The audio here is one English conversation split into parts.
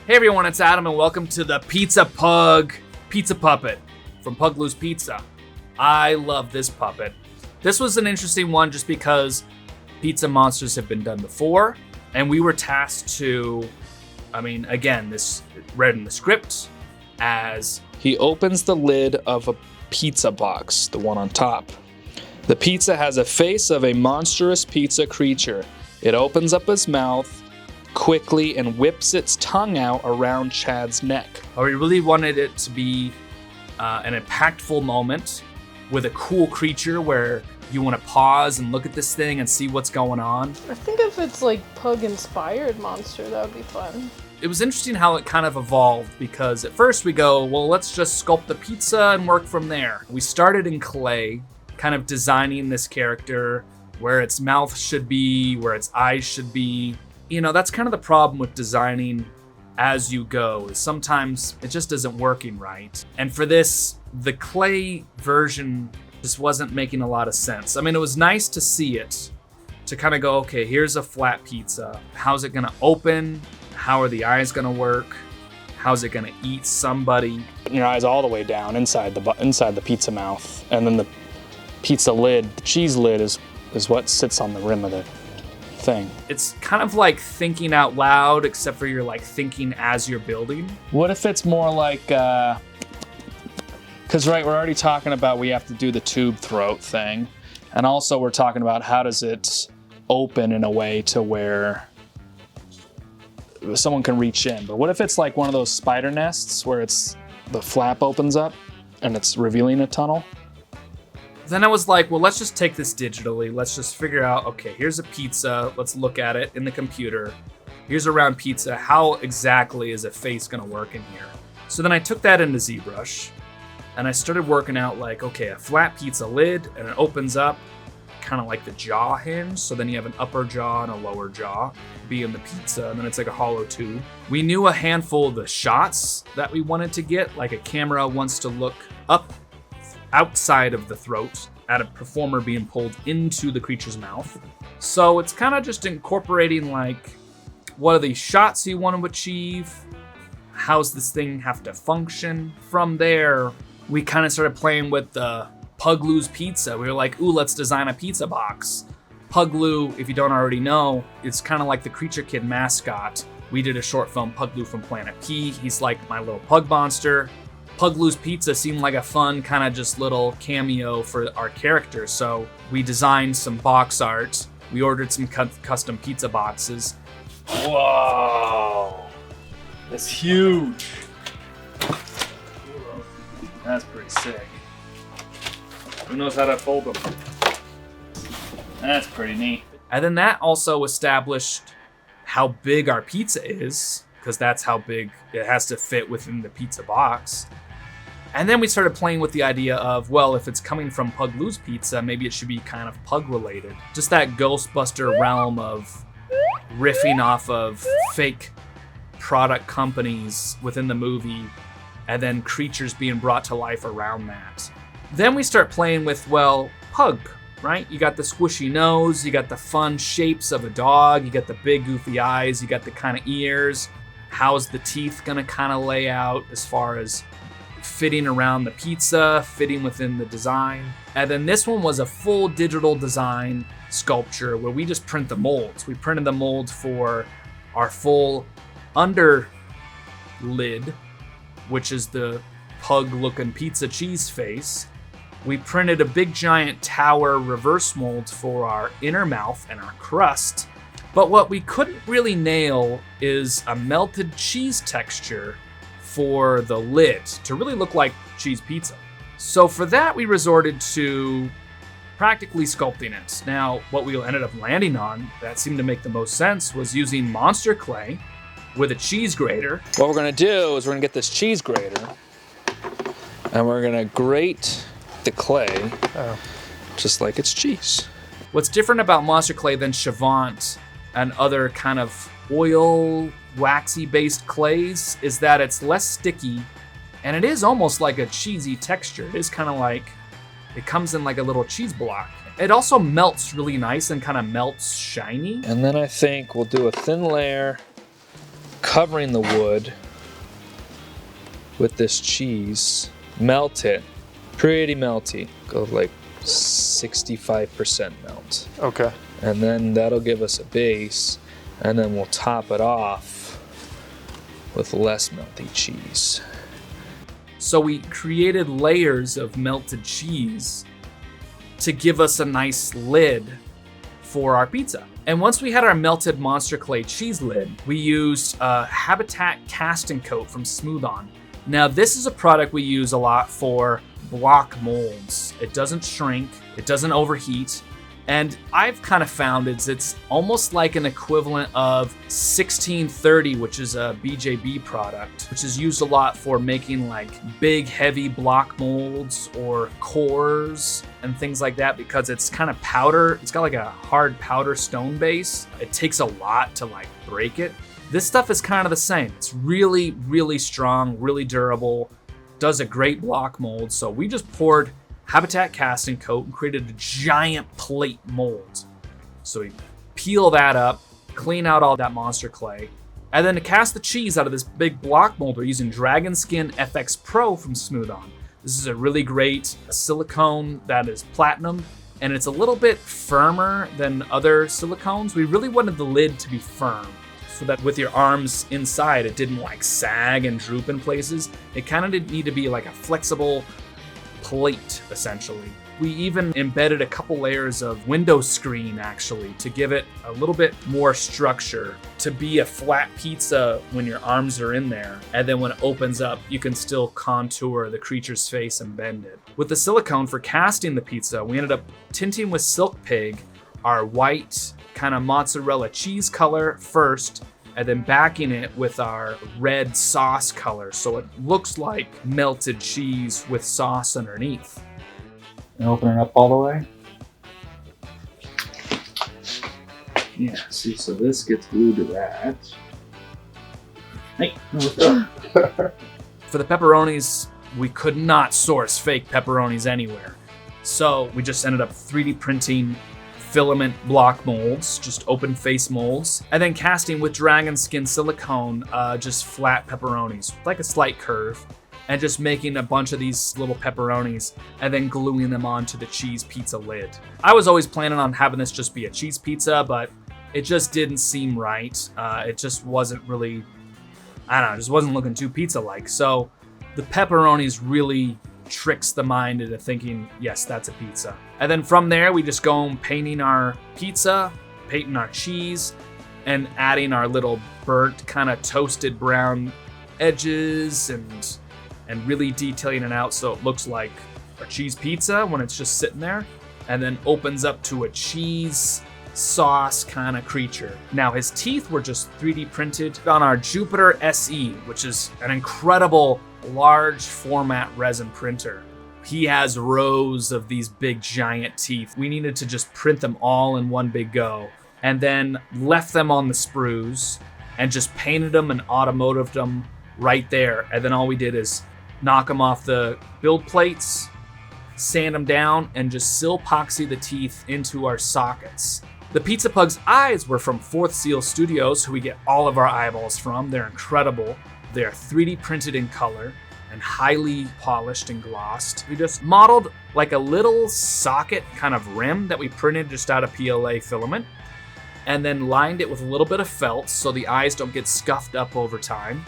Hey everyone, it's Adam and welcome to the Pizza Pug Pizza Puppet from Puggloo's Pizza. I love this puppet. This was an interesting one just because pizza monsters have been done before, and we were tasked to, again, this read in the script as he opens the lid of a pizza box, the one on top. The pizza has a face of a monstrous pizza creature. It opens up its mouth quickly and whips its tongue out around Chad's neck. we really wanted it to be an impactful moment with a cool creature where you want to pause and look at this thing and see what's going on. I think if it's like pug-inspired monster, that would be fun. It was interesting how it kind of evolved because at first we go, well, let's just sculpt the pizza and work from there. We started in clay, kind of designing this character, where its mouth should be, where its eyes should be. You know, that's kind of the problem with designing as you go, is sometimes it just isn't working right. And for this, the clay version just wasn't making a lot of sense. I mean, it was nice to see it, to kind of go, okay, here's a flat pizza. How's it gonna open? How are the eyes gonna work? How's it gonna eat somebody? Putting your eyes all the way down inside the pizza mouth, and then the pizza lid, the cheese lid is what sits on the rim of the thing. It's kind of like thinking out loud, except for you're like thinking as you're building. What if it's more like, because right, we're already talking about we have to do the tube throat thing, and also we're talking about how does it open in a way to where someone can reach in. But what if it's like one of those spider nests where the flap opens up and it's revealing a tunnel? Then I was like, well, let's just take this digitally. Let's just figure out, okay, here's a pizza. Let's look at it in the computer. Here's a round pizza. How exactly is a face gonna work in here? So then I took that into ZBrush and I started working out like, okay, a flat pizza lid and it opens up kind of like the jaw hinge. So then you have an upper jaw and a lower jaw being the pizza, and then it's like a hollow tube. We knew a handful of the shots that we wanted to get, like a camera wants to look up outside of the throat at a performer being pulled into the creature's mouth. So it's kind of just incorporating like, what are these shots you want to achieve? How's this thing have to function? From there, we kind of started playing with the Puggloo's Pizza. We were like, ooh, let's design a pizza box. Puggloo, if you don't already know, it's kind of like the Creature Kid mascot. We did a short film, Puggloo from Planet P. He's like my little pug monster. Puggloo's Pizza seemed like a fun kind of just little cameo for our character, so we designed some box art. We ordered some custom pizza boxes. Whoa! That's huge. That's pretty sick. Who knows how to fold them? That's pretty neat. And then that also established how big our pizza is, because that's how big it has to fit within the pizza box. And then we started playing with the idea of, well, if it's coming from Puggloo's Pizza, maybe it should be kind of pug related. Just that Ghostbuster realm of riffing off of fake product companies within the movie, and then creatures being brought to life around that. Then we start playing with, well, pug, right? You got the squishy nose, you got the fun shapes of a dog, you got the big goofy eyes, you got the kind of ears. How's the teeth gonna kind of lay out as far as fitting around the pizza, fitting within the design? And then this one was a full digital design sculpture where we just print the molds. We printed the mold for our full under lid, which is the pug looking pizza cheese face. We printed a big giant tower reverse mold for our inner mouth and our crust. But what we couldn't really nail is a melted cheese texture for the lid to really look like cheese pizza. So for that, we resorted to practically sculpting it. Now, what we ended up landing on that seemed to make the most sense was using monster clay with a cheese grater. What we're gonna do is we're gonna get this cheese grater and we're gonna grate the clay just like it's cheese. What's different about monster clay than Chavant and other kind of oil, waxy based clays is that it's less sticky, and it is almost like a cheesy texture. It is kind of like, it comes in like a little cheese block. It also melts really nice and kind of melts shiny. And then I think we'll do a thin layer covering the wood with this cheese. Melt it. Pretty melty. Go like 65% melt. Okay. And then that'll give us a base. And then we'll top it off with less melty cheese. So we created layers of melted cheese to give us a nice lid for our pizza. And once we had our melted Monster Clay cheese lid, we used a Habitat casting coat from Smooth On. Now this is a product we use a lot for block molds. It doesn't shrink, it doesn't overheat, and I've kind of found it's almost like an equivalent of 1630, which is a BJB product, which is used a lot for making like big heavy block molds or cores and things like that, because it's kind of powder. It's got like a hard powder stone base. It takes a lot to like break it. This stuff is kind of the same. It's really, really strong, really durable, does a great block mold. So we just poured Habitat casting coat and created a giant plate mold. So we peel that up, clean out all that Monster Clay, and then to cast the cheese out of this big block mold, we're using Dragon Skin FX Pro from Smooth On. This is a really great silicone that is platinum, and it's a little bit firmer than other silicones. We really wanted the lid to be firm, so that with your arms inside, it didn't like sag and droop in places. It kind of did need to be like a flexible plate, essentially. We even embedded a couple layers of window screen, actually, to give it a little bit more structure, to be a flat pizza when your arms are in there, and then when it opens up, you can still contour the creature's face and bend it. With the silicone for casting the pizza, we ended up tinting with Silk Pig, our white kind of mozzarella cheese color first, and then backing it with our red sauce color, so it looks like melted cheese with sauce underneath. And open it up all the way. Yeah, see, so this gets glued to that. Hey, for the pepperonis, we could not source fake pepperonis anywhere. So we just ended up 3D printing filament block molds, just open face molds, and then casting with Dragon Skin silicone, just flat pepperonis, like a slight curve, and just making a bunch of these little pepperonis and then gluing them onto the cheese pizza lid. I was always planning on having this just be a cheese pizza, but it just didn't seem right. It just wasn't really, I don't know, it just wasn't looking too pizza-like. So the pepperonis really tricks the mind into thinking, yes, that's a pizza. And then from there, we just go on painting our pizza, painting our cheese, and adding our little burnt, kind of toasted brown edges and really detailing it out so it looks like a cheese pizza when it's just sitting there, and then opens up to a cheese sauce kind of creature. Now his teeth were just 3D printed on our Jupiter SE, which is an incredible large format resin printer. He has rows of these big giant teeth. We needed to just print them all in one big go, and then left them on the sprues and just painted them and automotived them right there. And then all we did is knock them off the build plates, sand them down, and just silpoxy the teeth into our sockets. The Pizza Pug's eyes were from Fourth Seal Studios, who we get all of our eyeballs from. They're incredible. They're 3D printed in color and highly polished and glossed. We just modeled like a little socket kind of rim that we printed just out of PLA filament, and then lined it with a little bit of felt so the eyes don't get scuffed up over time,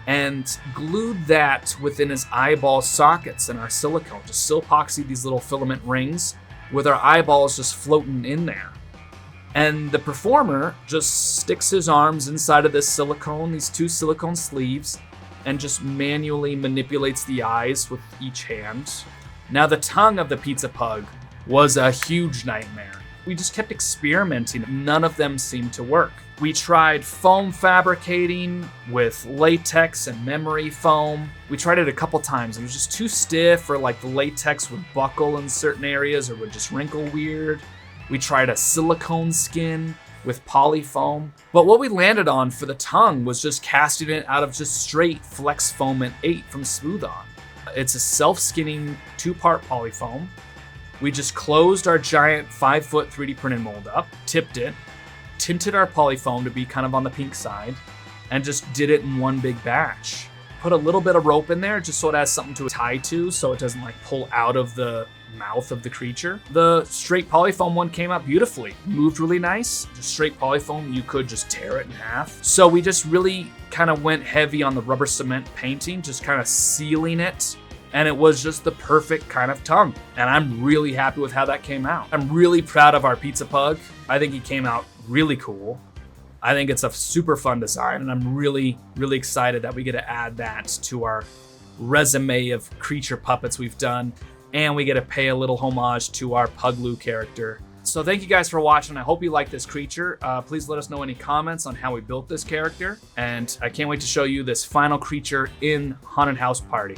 and glued that within his eyeball sockets in our silicone. Just silpoxy these little filament rings with our eyeballs just floating in there. And the performer just sticks his arms inside of this silicone, these two silicone sleeves, and just manually manipulates the eyes with each hand. Now the tongue of the Pizza Pug was a huge nightmare. We just kept experimenting. None of them seemed to work. We tried foam fabricating with latex and memory foam. We tried it a couple times. It was just too stiff, or like the latex would buckle in certain areas or would just wrinkle weird. We tried a silicone skin with polyfoam. But what we landed on for the tongue was just casting it out of just straight Flex Foamant 8 from Smooth On. It's a self-skinning 2-part polyfoam. We just closed our giant 5-foot 3D printed mold up, tipped it, tinted our polyfoam to be kind of on the pink side, and just did it in one big batch. Put a little bit of rope in there just so it has something to tie to so it doesn't like pull out of the mouth of the creature. The straight polyfoam one came out beautifully, moved really nice. Just straight polyfoam, you could just tear it in half. So we just really kind of went heavy on the rubber cement painting, just kind of sealing it. And it was just the perfect kind of tongue. And I'm really happy with how that came out. I'm really proud of our Pizza Pug. I think he came out really cool. I think it's a super fun design, and I'm really, really excited that we get to add that to our resume of creature puppets we've done, and we get to pay a little homage to our Puglu character. So thank you guys for watching. I hope you like this creature. Please let us know any comments on how we built this character, and I can't wait to show you this final creature in Haunted House Party.